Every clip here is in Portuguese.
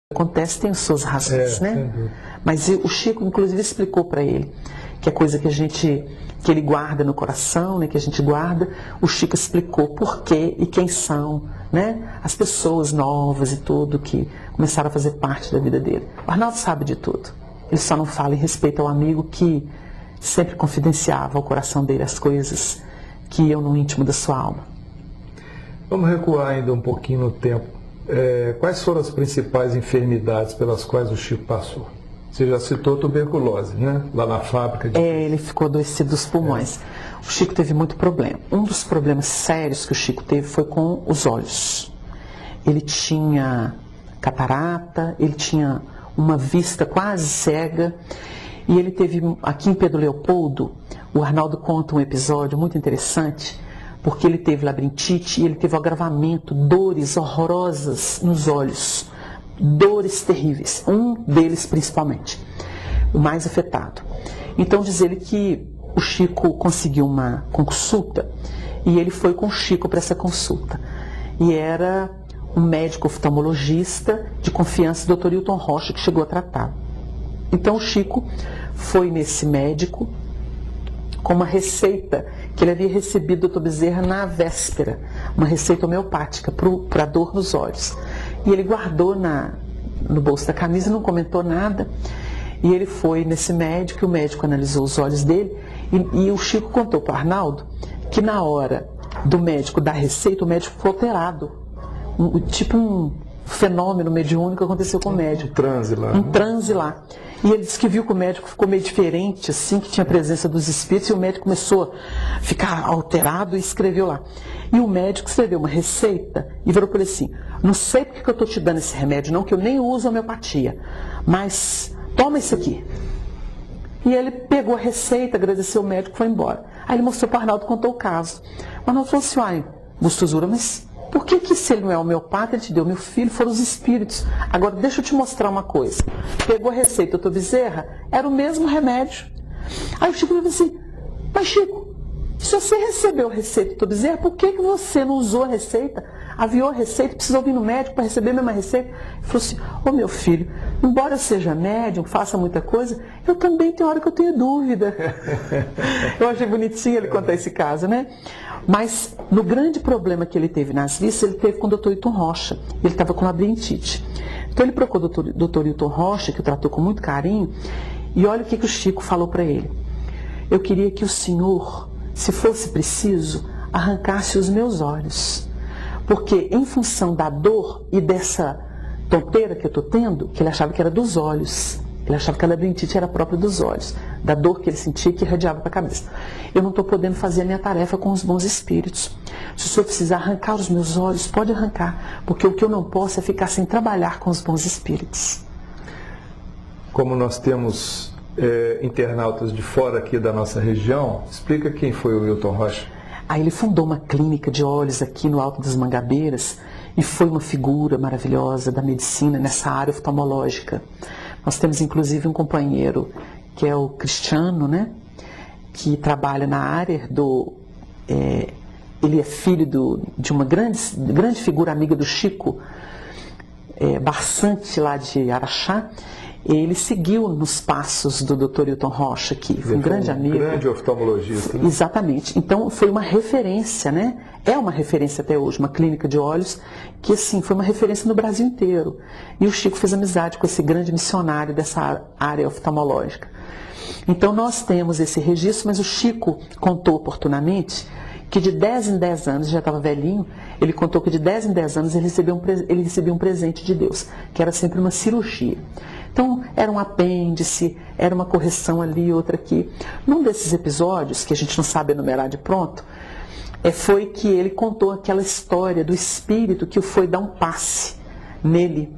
acontece tem as suas razões, né? Mas o Chico, inclusive, explicou para ele que a coisa que ele guarda no coração, né, que a gente guarda, o Chico explicou por quê e quem são, né? As pessoas novas e tudo que começaram a fazer parte da vida dele. O Arnaldo sabe de tudo. Ele só não fala em respeito ao amigo que sempre confidenciava ao coração dele as coisas que iam no íntimo da sua alma. Vamos recuar ainda um pouquinho no tempo. Quais foram as principais enfermidades pelas quais o Chico passou? Você já citou tuberculose, né? Lá na fábrica de... ele ficou adoecido dos pulmões. O Chico teve muito problema. Um dos problemas sérios que o Chico teve foi com os olhos. Ele tinha catarata, ele tinha uma vista quase cega, e ele teve, aqui em Pedro Leopoldo, o Arnaldo conta um episódio muito interessante, porque ele teve labirintite e ele teve um agravamento, dores horrorosas nos olhos, dores terríveis, um deles principalmente, o mais afetado. Então diz ele que o Chico conseguiu uma consulta e ele foi com o Chico para essa consulta. E era um médico oftalmologista de confiança, Dr. Hilton Rocha, que chegou a tratar. Então o Chico foi nesse médico com uma receita que ele havia recebido do Dr. Bezerra na véspera, uma receita homeopática para dor nos olhos. E ele guardou no bolso da camisa, não comentou nada. E ele foi nesse médico, o médico analisou os olhos dele, e o Chico contou para o Arnaldo que na hora do médico dar receita, o médico ficou alterado. Tipo um fenômeno mediúnico aconteceu com o médico. Um transe lá. Um transe lá. E ele disse que viu que o médico ficou meio diferente, assim, que tinha a presença dos espíritos, e o médico começou a ficar alterado e escreveu lá. E o médico escreveu uma receita e falou para ele assim: não sei porque que eu estou te dando esse remédio, não, que eu nem uso homeopatia, mas toma isso aqui. E ele pegou a receita, agradeceu o médico e foi embora. Aí ele mostrou para o Arnaldo, contou o caso. O Arnaldo falou assim: ai, gostosura, mas por que se ele não é homeopata, ele te deu? Meu filho, foram os espíritos. Agora, deixa eu te mostrar uma coisa. Pegou a receita do Dr. Bezerra, era o mesmo remédio. Aí o Chico falou assim: mas Chico, se você recebeu a receita do Dr. Bezerra, por que você não usou a receita? Aviou a receita, precisou vir no médico para receber a mesma receita? Ele falou assim: ô meu filho, embora eu seja médium, faça muita coisa, eu também tenho hora que eu tenho dúvida. Eu achei bonitinho ele contar esse caso, né? Mas no grande problema que ele teve nas vistas, ele teve com o Dr. Hilton Rocha. Ele estava com labirintite. Então ele procurou o Dr. Hilton Rocha, que o tratou com muito carinho, e olha o que o Chico falou para ele: eu queria que o senhor, se fosse preciso, arrancasse os meus olhos. Porque em função da dor e dessa tonteira que eu estou tendo, que ele achava que era dos olhos, ele achava que a labirintite era própria dos olhos, da dor que ele sentia que irradiava para a cabeça. Eu não estou podendo fazer a minha tarefa com os bons espíritos. Se o senhor precisar arrancar os meus olhos, pode arrancar, porque o que eu não posso é ficar sem trabalhar com os bons espíritos. Como nós temos internautas de fora aqui da nossa região, explica quem foi o Hilton Rocha. Aí ele fundou uma clínica de olhos aqui no Alto das Mangabeiras e foi uma figura maravilhosa da medicina nessa área oftalmológica. Nós temos inclusive um companheiro que é o Cristiano, né? Que trabalha na área ele é filho de uma grande figura amiga do Chico, Barçante, lá de Araxá. Ele seguiu nos passos do Dr. Hilton Rocha, que foi um grande amigo. Um grande oftalmologista. Né? Exatamente. Então foi uma referência, né? É uma referência até hoje, uma clínica de olhos, que assim, foi uma referência no Brasil inteiro. E o Chico fez amizade com esse grande missionário dessa área oftalmológica. Então nós temos esse registro, mas o Chico contou oportunamente que de 10 em 10 anos, já estava velhinho, ele contou que de 10 em 10 anos ele recebia um presente de Deus, que era sempre uma cirurgia. Então, era um apêndice, era uma correção ali, outra aqui. Num desses episódios, que a gente não sabe enumerar de pronto, foi que ele contou aquela história do espírito que foi dar um passe nele.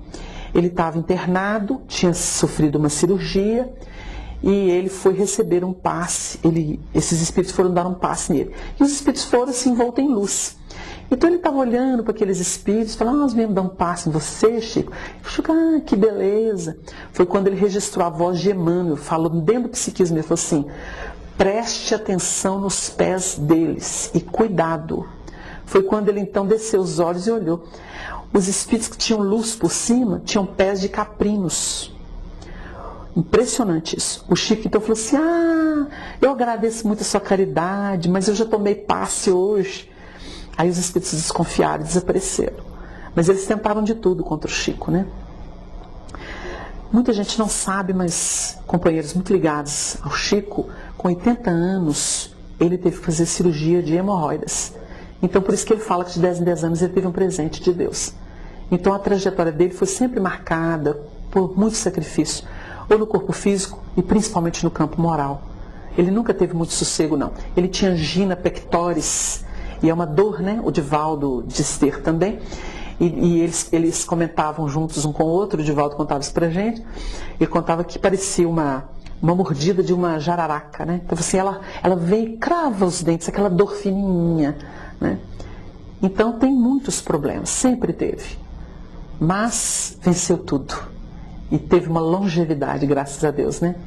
Ele estava internado, tinha sofrido uma cirurgia, e ele foi receber um passe, esses espíritos foram dar um passe nele. E os espíritos foram assim, envoltos em luz. Então ele estava olhando para aqueles espíritos, falando: nós viemos dar um passe em você, Chico. Chico, que beleza. Foi quando ele registrou a voz de Emmanuel, falou dentro do psiquismo, ele falou assim: preste atenção nos pés deles e cuidado. Foi quando ele então desceu os olhos e olhou. os espíritos que tinham luz por cima tinham pés de caprinos. Impressionante isso. O Chico então falou assim, eu agradeço muito a sua caridade, mas eu já tomei passe hoje. Aí os espíritos desconfiaram, desapareceram. Mas eles tentaram de tudo contra o Chico, né? Muita gente não sabe, mas companheiros muito ligados ao Chico, com 80 anos, ele teve que fazer cirurgia de hemorroidas. Então por isso que ele fala que de 10 em 10 anos ele teve um presente de Deus. Então a trajetória dele foi sempre marcada por muito sacrifício, ou no corpo físico e principalmente no campo moral. Ele nunca teve muito sossego, não. Ele tinha angina pectoris, e é uma dor, né? O Divaldo diz ter também. E eles comentavam juntos um com o outro, o Divaldo contava isso pra gente, ele contava que parecia uma mordida de uma jararaca, né? Então assim, ela veio e crava os dentes, aquela dor fininha, né? Então tem muitos problemas, sempre teve, mas venceu tudo e teve uma longevidade, graças a Deus, né?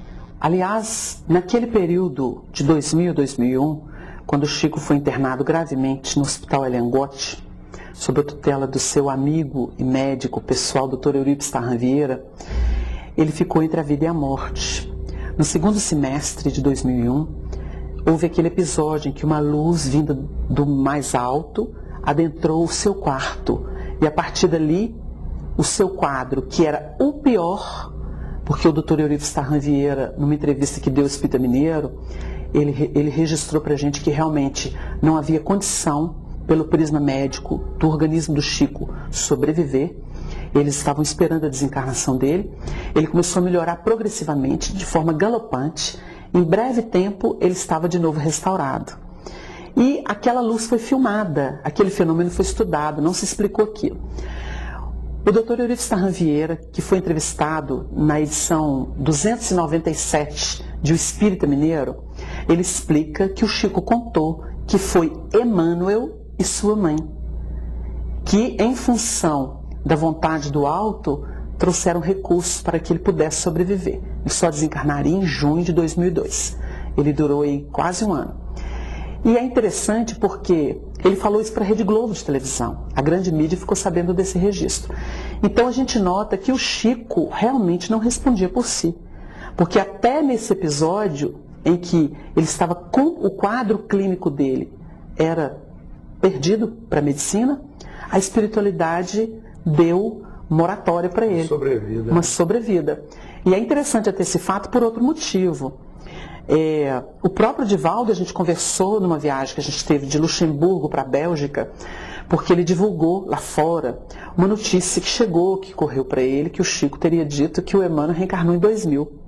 Aliás, naquele período de 2000, 2001, quando o Chico foi internado gravemente no Hospital Elengote, sob a tutela do seu amigo e médico pessoal, Dr. Euripides Tarran Vieira, ele ficou entre a vida e a morte. No segundo semestre de 2001, houve aquele episódio em que uma luz vinda do mais alto adentrou o seu quarto. E a partir dali, o seu quadro, que era o pior, porque o Dr. Euripides Tarran Vieira, numa entrevista que deu ao Espírita Mineiro, ele registrou para a gente que realmente não havia condição, pelo prisma médico do organismo do Chico, sobreviver. Eles estavam esperando a desencarnação dele. Ele começou a melhorar progressivamente, de forma galopante. Em breve tempo, ele estava de novo restaurado. E aquela luz foi filmada, aquele fenômeno foi estudado, não se explicou aquilo. O Dr. Euripides Tarran Vieira, que foi entrevistado na edição 297 de O Espírita Mineiro, ele explica que o Chico contou que foi Emmanuel e sua mãe, que em função da vontade do alto, trouxeram recursos para que ele pudesse sobreviver. Ele só desencarnaria em junho de 2002. Ele durou aí quase um ano. E é interessante porque ele falou isso para a Rede Globo de televisão. A grande mídia ficou sabendo desse registro. Então a gente nota que o Chico realmente não respondia por si. Porque até nesse episódio em que ele estava com o quadro clínico dele, era perdido para a medicina, a espiritualidade deu moratória para ele. Uma sobrevida. E é interessante até esse fato por outro motivo. O próprio Divaldo, a gente conversou numa viagem que a gente teve de Luxemburgo para a Bélgica, porque ele divulgou lá fora uma notícia que chegou, que correu para ele, que o Chico teria dito que o Emmanuel reencarnou em 2000.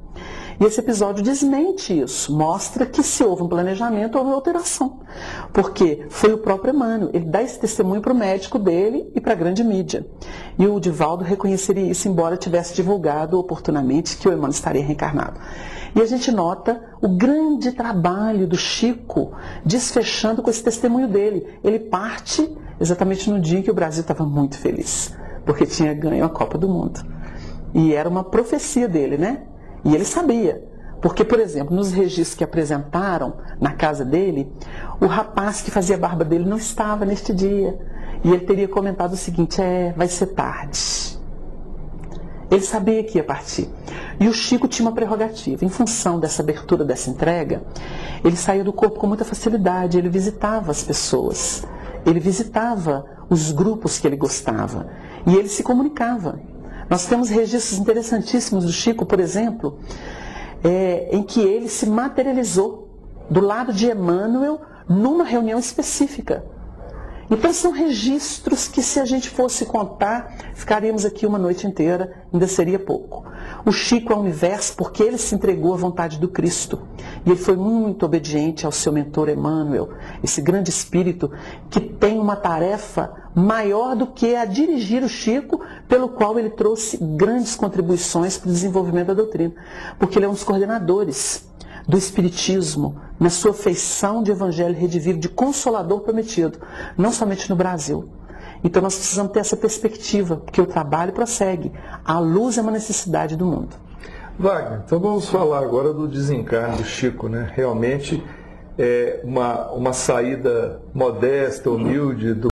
E esse episódio desmente isso, mostra que se houve um planejamento, houve alteração. Porque foi o próprio Emmanuel, ele dá esse testemunho para o médico dele e para a grande mídia. E o Divaldo reconheceria isso, embora tivesse divulgado oportunamente que o Emmanuel estaria reencarnado. E a gente nota o grande trabalho do Chico desfechando com esse testemunho dele. Ele parte exatamente no dia em que o Brasil estava muito feliz, porque tinha ganho a Copa do Mundo. E era uma profecia dele, né? E ele sabia, porque, por exemplo, nos registros que apresentaram na casa dele, o rapaz que fazia a barba dele não estava neste dia. E ele teria comentado o seguinte, vai ser tarde. Ele sabia que ia partir. E o Chico tinha uma prerrogativa. Em função dessa abertura, dessa entrega, ele saía do corpo com muita facilidade, ele visitava as pessoas, ele visitava os grupos que ele gostava, e ele se comunicava. Nós temos registros interessantíssimos do Chico, por exemplo, em que ele se materializou do lado de Emmanuel numa reunião específica. Então são registros que, se a gente fosse contar, ficaríamos aqui uma noite inteira, ainda seria pouco. O Chico é o universo porque ele se entregou à vontade do Cristo. E ele foi muito obediente ao seu mentor Emmanuel, esse grande espírito que tem uma tarefa maior do que a dirigir o Chico, pelo qual ele trouxe grandes contribuições para o desenvolvimento da doutrina. Porque ele é um dos coordenadores do Espiritismo, na sua feição de Evangelho Redivivo, de Consolador prometido, não somente no Brasil. Então nós precisamos ter essa perspectiva, porque o trabalho prossegue. A luz é uma necessidade do mundo. Wagner, então vamos falar agora do desencarne do Chico, né? Realmente é uma saída modesta, humilde do